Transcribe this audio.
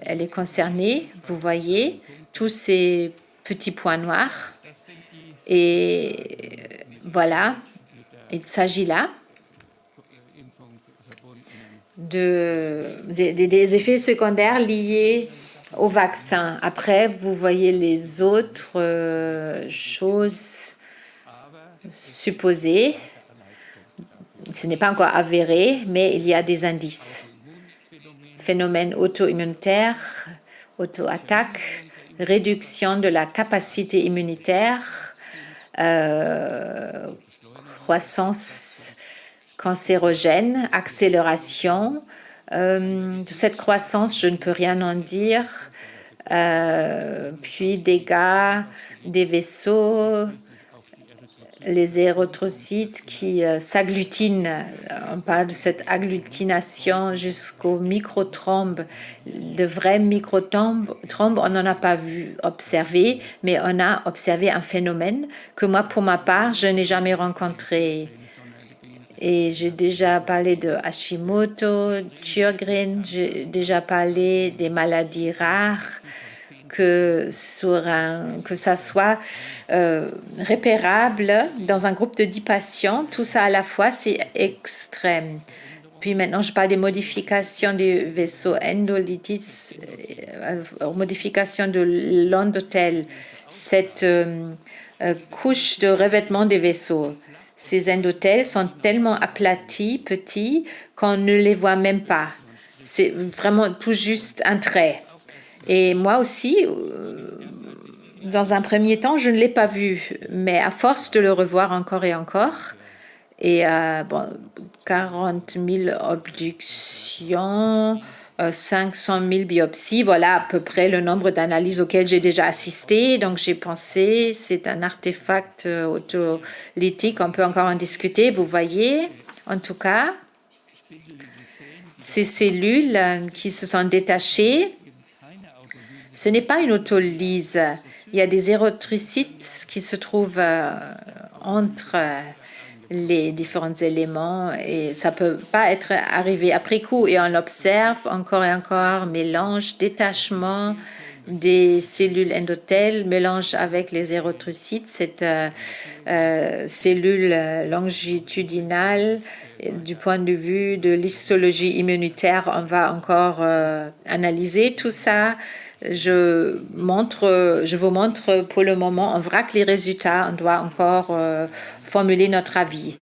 Elle est concernée, vous voyez, tous ces petits points noirs. Et voilà, il s'agit là des effets secondaires liés au vaccin. Après, vous voyez les autres choses supposées. Ce n'est pas encore avéré, mais il y a des indices. Phénomène auto-immunitaire, auto-attaque, réduction de la capacité immunitaire, croissance cancérogène, accélération. De cette croissance, je ne peux rien en dire. Puis dégâts des vaisseaux, les érythrocytes qui s'agglutinent. On parle de cette agglutination jusqu'aux microtrombes. De vrais microtrombes, on n'en a pas vu observer, mais on a observé un phénomène que moi, pour ma part, je n'ai jamais rencontré. Et j'ai déjà parlé de Hashimoto, Sjögren, j'ai déjà parlé des maladies rares, que ça soit repérable dans un groupe de 10 patients. Tout ça à la fois, c'est extrême. Puis maintenant, je parle des modifications du vaisseau endolytis, modification de l'endothèle, cette couche de revêtement des vaisseaux. Ces endothèles sont tellement aplatis, petits, qu'on ne les voit même pas. C'est vraiment tout juste un trait. Et moi aussi, dans un premier temps, je ne l'ai pas vu, mais à force de le revoir encore et encore, et 40 000 obductions, 500 000 biopsies, voilà à peu près le nombre d'analyses auxquelles j'ai déjà assisté. Donc j'ai pensé, c'est un artefact autolytique, on peut encore en discuter. Vous voyez, en tout cas, ces cellules qui se sont détachées, ce n'est pas une autolyse. Il y a des érythrocytes qui se trouvent entre les différents éléments et ça ne peut pas être arrivé après coup. Et on l'observe encore et encore, mélange, détachement des cellules endothèles, mélange avec les érythrocytes, cette cellule longitudinale. Du point de vue de l'histologie immunitaire, on va encore analyser tout ça. Je vous montre pour le moment en vrac les résultats. On doit encore formuler notre avis.